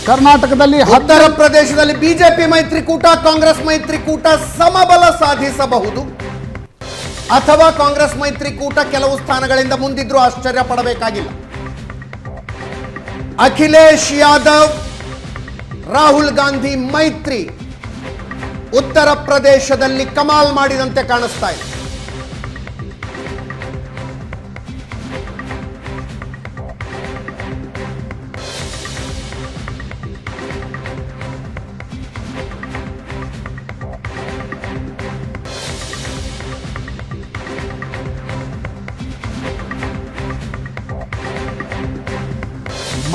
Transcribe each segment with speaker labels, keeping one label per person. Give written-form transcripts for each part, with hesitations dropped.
Speaker 1: ಕರ್ನಾಟಕದಲ್ಲಿ
Speaker 2: ಉತ್ತರ ಪ್ರದೇಶದಲ್ಲಿ ಬಿಜೆಪಿ ಮೈತ್ರಿಕೂಟ ಕಾಂಗ್ರೆಸ್ ಮೈತ್ರಿಕೂಟ ಸಮಬಲ ಸಾಧಿಸಬಹುದು ಅಥವಾ ಕಾಂಗ್ರೆಸ್ ಮೈತ್ರಿಕೂಟ ಕೆಲವು ಸ್ಥಾನಗಳಿಂದ ಮುಂದಿದ್ರೂ ಆಶ್ಚರ್ಯ ಪಡಬೇಕಾಗಿಲ್ಲ. ಅಖಿಲೇಶ್ ಯಾದವ್ ರಾಹುಲ್ ಗಾಂಧಿ ಮೈತ್ರಿ ಉತ್ತರ ಪ್ರದೇಶದಲ್ಲಿ ಕಮಾಲ್ ಮಾಡಿದಂತೆ ಕಾಣಿಸ್ತಾ ಇದೆ.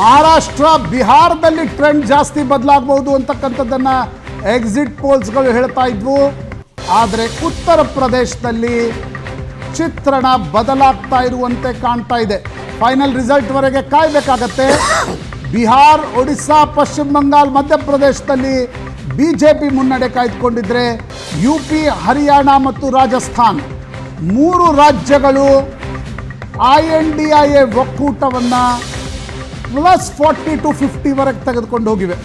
Speaker 1: ಮಹಾರಾಷ್ಟ್ರ ಬಿಹಾರದಲ್ಲಿ ಟ್ರೆಂಡ್ ಜಾಸ್ತಿ ಬದಲಾಗಬಹುದು ಅಂತಕ್ಕಂಥದ್ದನ್ನ ಎಕ್ಸಿಟ್ ಪೋಲ್ಸ್ಗಳು ಹೇಳ್ತಾ ಇದ್ವು. ಆದರೆ ಉತ್ತರ ಪ್ರದೇಶದಲ್ಲಿ ಚಿತ್ರಣ ಬದಲಾಗ್ತಾ ಇರುವಂತೆ ಕಾಣ್ತಾ ಇದೆ. ಫೈನಲ್ ರಿಸಲ್ಟ್ ವರೆಗೆ ಕಾಯಬೇಕಾಗತ್ತೆ. ಬಿಹಾರ್, ಒಡಿಶಾ, ಪಶ್ಚಿಮ ಬಂಗಾಳ, ಮಧ್ಯಪ್ರದೇಶದಲ್ಲಿ ಬಿಜೆಪಿ ಮುನ್ನಡೆ ಕಾಯ್ದುಕೊಂಡಿದ್ರೆ UP, ಹರಿಯಾಣ ಮತ್ತು ರಾಜಸ್ಥಾನ್ 3 ರಾಜ್ಯಗಳು INDIA ಒಕ್ಕೂಟವನ್ನು +40 to 50 ವರೆಗೆ ತೆಗೆದುಕೊಂಡು ಹೋಗಿವೆ.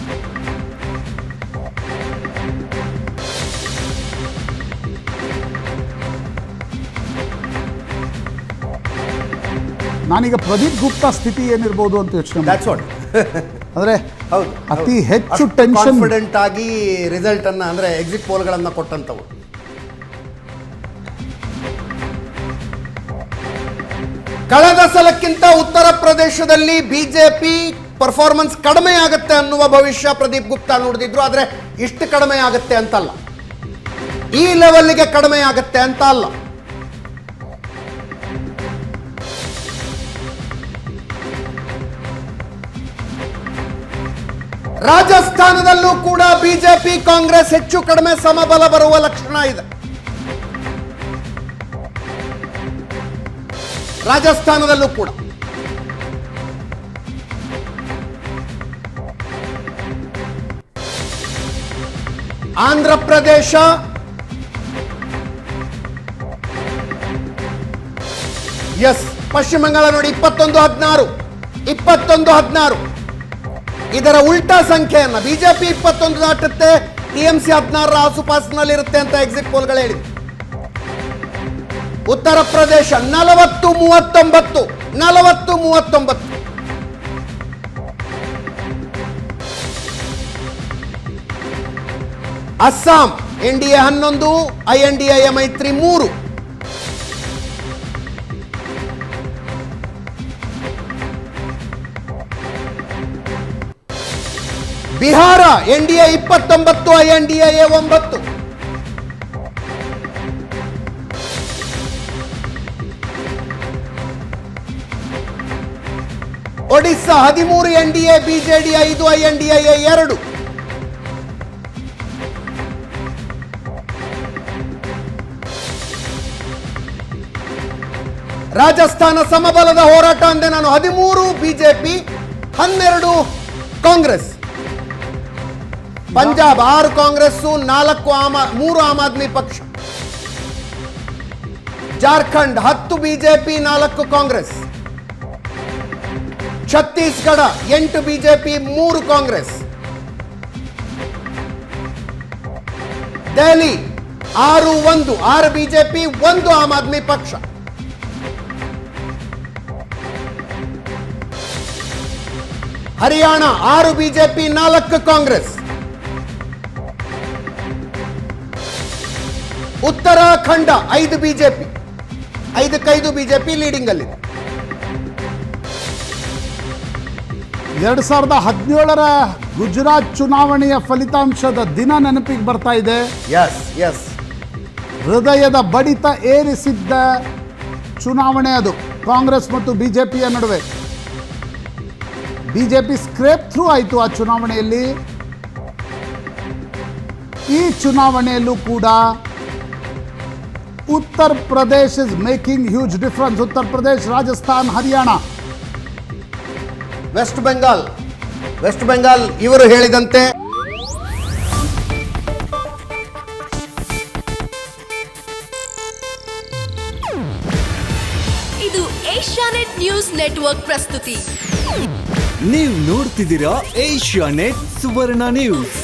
Speaker 1: ನಾನೀಗ ಪ್ರದೀಪ್ ಗುಪ್ತಾ ಸ್ಥಿತಿ ಏನಿರ್ಬೋದು ಅಂತ ಯೋಚನೆ ಅಂದ್ರೆ
Speaker 2: ಹೌದು,
Speaker 1: ಅತಿ ಹೆಚ್ಚು ಟೆನ್ಷನ್
Speaker 2: ಕಾನ್ಫಿಡೆಂಟ್ ಆಗಿ ರಿಸಲ್ಟ್ ಅನ್ನ ಅಂದ್ರೆ ಎಕ್ಸಿಟ್ ಪೋಲ್ಗಳನ್ನ ಕೊಟ್ಟಂತವು. ಕಳೆದ ಸಲಕ್ಕಿಂತ ಉತ್ತರ ಪ್ರದೇಶದಲ್ಲಿ ಬಿಜೆಪಿ ಪರ್ಫಾರ್ಮೆನ್ಸ್ ಕಡಿಮೆ ಆಗುತ್ತೆ ಅನ್ನುವ ಭವಿಷ್ಯ ಪ್ರದೀಪ್ ಗುಪ್ತಾ ನುಡಿದಿದ್ರು. ಆದರೆ ಇಷ್ಟು ಕಡಿಮೆ ಆಗುತ್ತೆ ಅಂತಲ್ಲ, ಈ ಲೆವೆಲ್ಗೆ ಕಡಿಮೆ ಆಗುತ್ತೆ ಅಂತ ಅಲ್ಲ. ರಾಜಸ್ಥಾನದಲ್ಲೂ ಕೂಡ ಬಿಜೆಪಿ ಕಾಂಗ್ರೆಸ್ ಹೆಚ್ಚು ಕಡಿಮೆ ಸಮಬಲ ಬರುವ ಲಕ್ಷಣ ಇದೆ. ರಾಜಸ್ಥಾನದಲ್ಲೂ ಕೂಡ ಆಂಧ್ರ ಪ್ರದೇಶ, ಪಶ್ಚಿಮ ಬಂಗಾಳ ನೋಡಿ 21-16 ಇದರ ಉಲ್ಟಾ ಸಂಖ್ಯೆಯನ್ನ ಬಿಜೆಪಿ 21 ದಾಟುತ್ತೆ, TMC 16ರ ಆಸುಪಾಸಿನಲ್ಲಿರುತ್ತೆ ಅಂತ ಎಕ್ಸಿಟ್ ಪೋಲ್ಗಳು ಹೇಳಿದೆ. ಉತ್ತರ ಪ್ರದೇಶ 40-39 ಅಸ್ಸಾಂ NDA 11, INDIA ಮೈತ್ರಿ 3. Bihar NDA 29, INDIA 9. Odisha 13, NDA BJD 5, INDIA 2. Rajasthan ಸಮಬಲದ ಹೋರಾಟ ಅಂದೆ ನಾನು. 13 ಬಿಜೆಪಿ, 12 ಕಾಂಗ್ರೆಸ್. ಪಂಜಾಬ್ 6 ಕಾಂಗ್ರೆಸ್, 3 ಆಮ್ ಆದ್ಮಿ ಪಕ್ಷ. Jharkhand 10 BJP, 4 Congress. Chhattisgarh 8 BJP, 3 Congress. Delhi 6 BJP, 1 Aam Aadmi ಪಕ್ಷ. Haryana 6 BJP, 4 Congress. Uttarakhand 5 BJP, 5 BJP leading ಅಲ್ಲಿ.
Speaker 1: 2017ರ ಗುಜರಾತ್ ಚುನಾವಣೆಯ ಫಲಿತಾಂಶದ ದಿನ ನೆನಪಿಗೆ ಬರ್ತಾ ಇದೆ. ಹೃದಯದ ಬಡಿತ ಏರಿಸಿದ್ದ ಚುನಾವಣೆ ಅದು, ಕಾಂಗ್ರೆಸ್ ಮತ್ತು ಬಿಜೆಪಿಯ ನಡುವೆ. ಬಿಜೆಪಿ ಸ್ಕ್ರೇಪ್ ಥ್ರೂ ಆಯಿತು ಆ ಚುನಾವಣೆಯಲ್ಲಿ. ಈ ಚುನಾವಣೆಯಲ್ಲೂ ಕೂಡ Uttar Pradesh is making huge difference. Uttar Pradesh, Rajasthan, Haryana,
Speaker 2: West Bengal ಇವರು ಹೇಳಿದಂತೆ
Speaker 3: ಇದು ಏಷ್ಯಾನೆಟ್ ನ್ಯೂಸ್ ನೆಟ್ವರ್ಕ್ ಪ್ರಸ್ತುತಿ. ನೀವು ನೋಡ್ತಿದ್ದೀರಾ ಏಷ್ಯಾ ನೆಟ್ ಸುವರ್ಣ ನ್ಯೂಸ್.